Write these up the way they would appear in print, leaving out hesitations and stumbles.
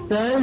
na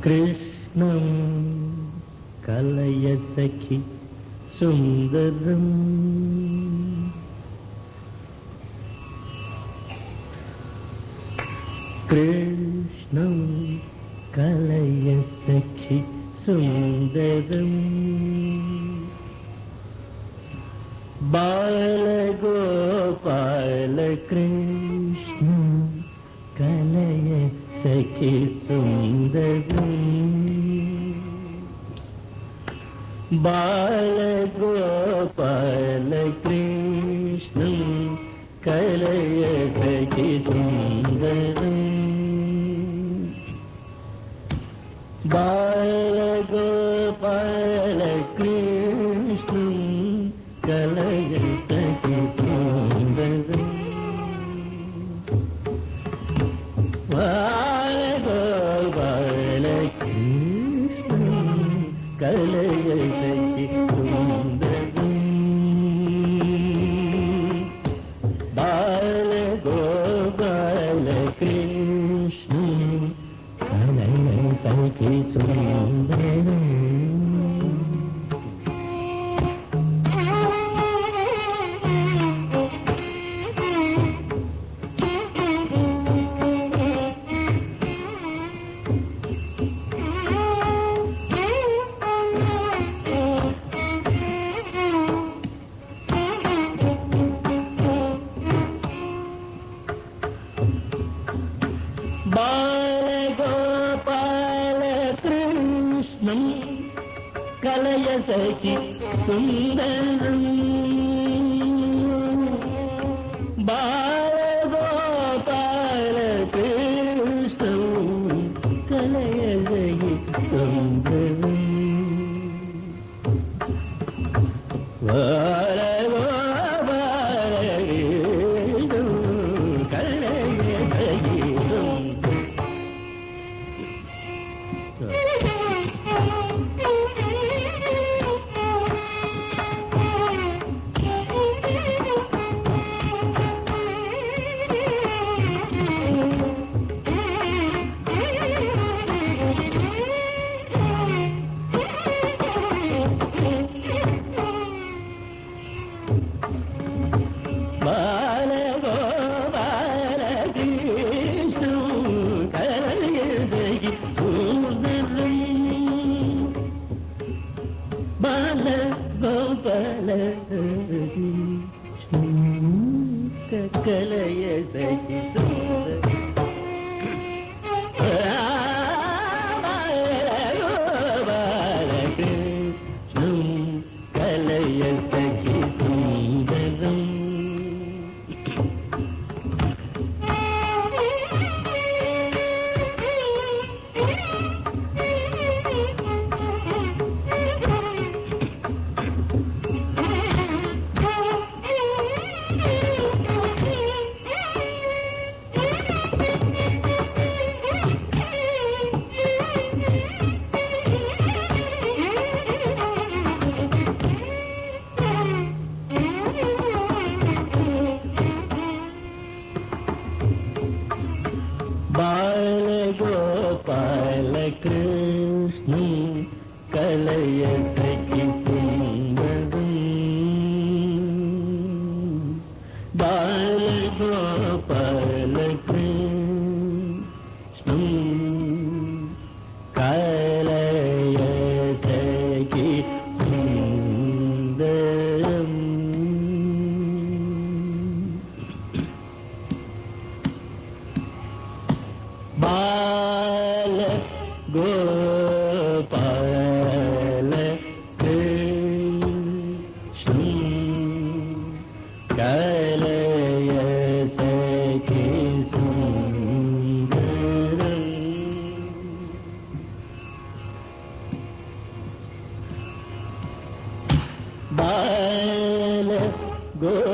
கிருஷ்ணம் கலய சகி சுந்தரம் கிருஷ்ணம் கலய சகி சுந்தரம் பாலகோபால கிருஷ்ணம் கலய சகி சுந்தரம் பாலகோபால கிருஷ்ணம் கலய சகி சுந்தரம் பாலகோபால கிருஷ்ணம் கலய சகி சுந்தரம் பாலகோபால கிருஷ்ணம் கலய சகி சுந்தரம் பாலகோபால கிருஷ்ணம் கலய சகி சுந்தரம் பாலகோபால கிருஷ்ணம் கலய சகி சுந்தரம் பாலகோபால கிருஷ்ணம் கலய சகி சுந்தரம் பாலகிருஷ்ணன் கலைய சகி சுந்தரம் பாலகோபாலகிருஷ்ணன் கலைய சகி சுந்தரம் பால கோபால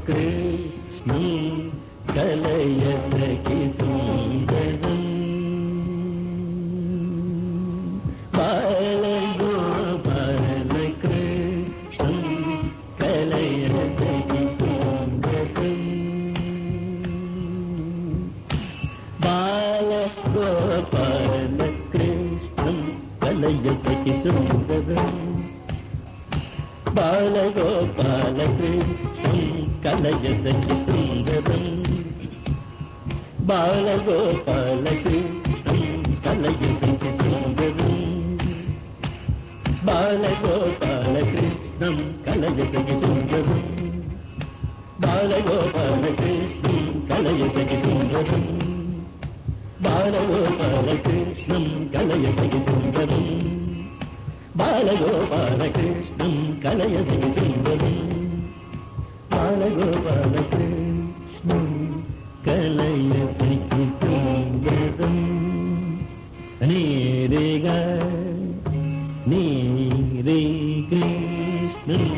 கிருஷ்ணன் கலைய சகி சுந்தரம் பால கோபால கிருஷ்ணன் கலைய சகி சுந்தரம் பால கோபால கிருஷ்ணன் கலைய சகி சுந்தரம் பால கோபால கிருஷ்ணன் கலைய சகி சுந்தரம் பாலகோபால கிருஷ்ணன் கலைய சகி சுந்தரம் பாலகோபால கிருஷ்ணன் கலைய சகி சுந்தரம் பாலகோபால கிருஷ்ணன் கலைய சகி சுந்தரம் பாலகோபால கிருஷ்ணன் கலைய சகி சுந்தரம் பாலகோபால கிருஷ்ணன் கலைய சகி சுந்தரம் பாலகோபால கிருஷ்ணன் கலைய சகி சுந்தரம் பாலகோபால கிருஷ்ணன் கலைய சகி சுந்தரம் நீரேக நீரே கிருஷ்ணன்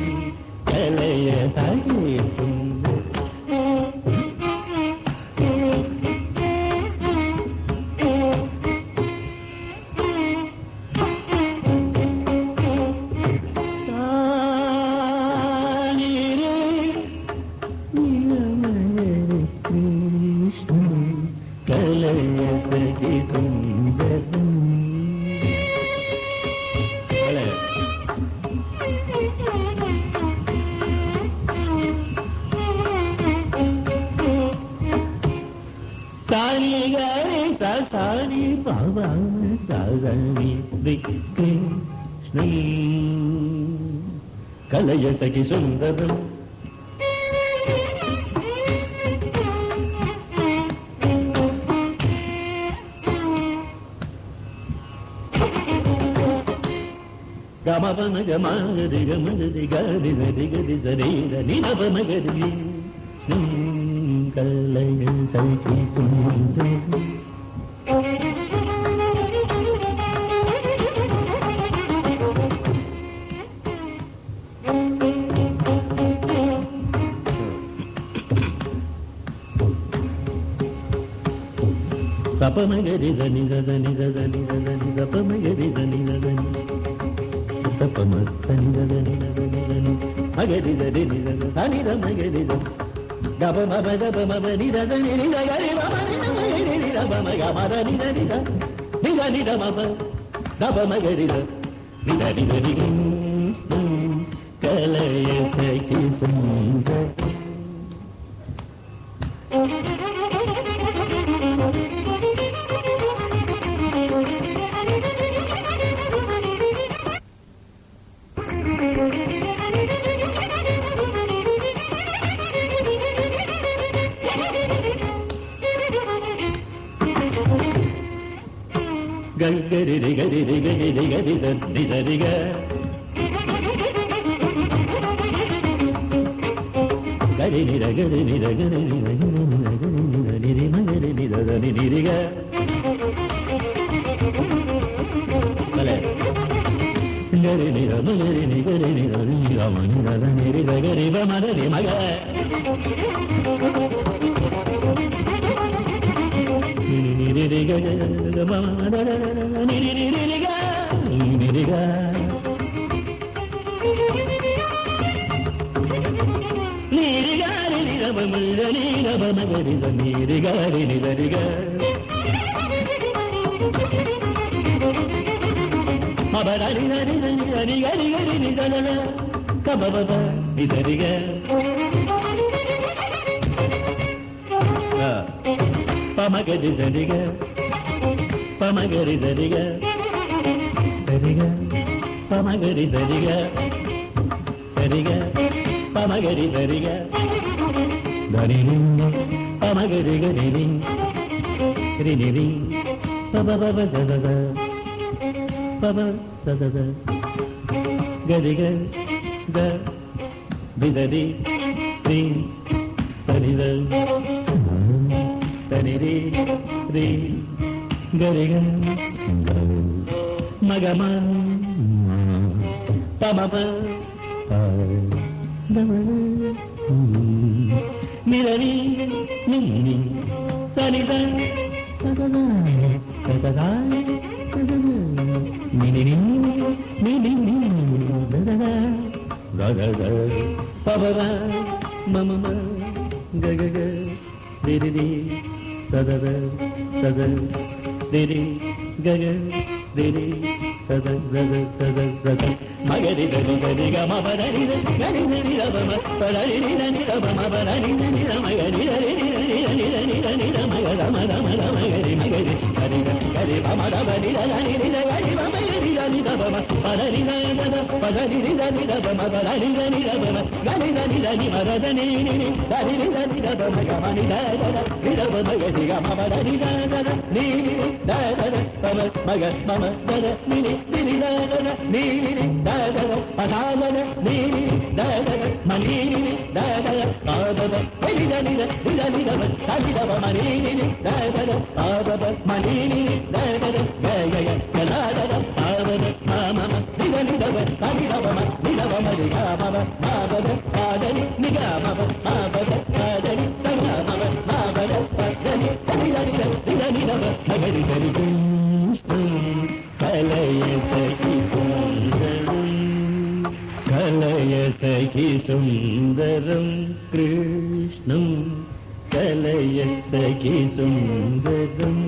கலைய சகி சுந்தரம் சாரி பாபா சாரி கிருஷ்ணன் கலைய சகி சுந்தரம் கமபன கமகதி கமகதி கதி கதி கதி சரீர நிலபமகதி கலைய சகி சுந்தரம் சபமகரி தனி தனி தனி தனி சபமகரி தனி தனி சபம தனி தனி தனி தனி மகரி தனி தனி மகரி கபமப கபமப நிதனி நிதகரி மமரி மமரி நிதபம கமர நிதனி நிதனி தமப கபமகரி நிதனி நிதனி கலைய சகி சுந்தரம் గరి రి గరి రి గరి రి గరి రి రి గ గరి ని ర గరి ని ర గరి ని ర గరి ని మ గరి ని ర ని ని రి గ మలే గరి ని ర మ గరి ని గరి ని ర ని ర మ ని ర ని రి ర గరి వ మ ర ని మ గ ని రి గ మ ర ని రి రి రి గ ని రి గ ని రి గ ని రి ర మ మ மகரி ரப மகரி நீரி கரி நிதரிக மபரி நரி நரி ஹரி ஹரி ஹரி நிதன கபப நிதரிக பமகரி சரிக பமகரி சரிக சரிக பமகரி சரிக சரிக பமகரி சரிக தரிங்க பமகரி கரி ரினிரி பபப சதத பப சதத கரிக த விதரி ரி சரித தனிரி ரி கரிக மகம பமப மிரரி நின்னி சரித சதத சதத மினினி மினினி ததத ககக பபவ மமம ககக திரிதி சதத சத திரி கக திரி சத சத சத சத மகரி தரி கரி கம பதரி கரி நரி ரபம பதரி நிரனி ரபம பதரி நிர மகரி ஹரி நிரனி நிர நிர நிர மகர மத மத மகரி மகரி ஹரி ஹரி பம ரபரி ரனி நிர ஹரி பம ஹரி ரனி ரபம பதரி நத பதரி நிரனி ரபம பதரி ரனி ரபம கரி ரனி ரனி மரத நினி ஹரி ரனி ரபம கமனி தத நிரப மகரி கம பதரி தத நினி தத பம மக மம தத நினி நினி தத நினி தத பதாதன நினி தத மணினி தத பாதத ஹரிதனித நிரனிதவ ஹரிதவ மணினி தத பாதத மணினி தத கய கலாதத பாதத மம நிரனிதவ ஹரிதவ நிரவ மரியாமவ பாதத பாதனி நிகமவ பாதத பாதனி தங்கமவ பாதத பாதனி ஹரிதனித நிரனிதவ ஹரி ஹரி கலய சகி சுந்தரம் கலய சகி சுந்தரம் கிருஷ்ணம் கலய சகி சுந்தரம்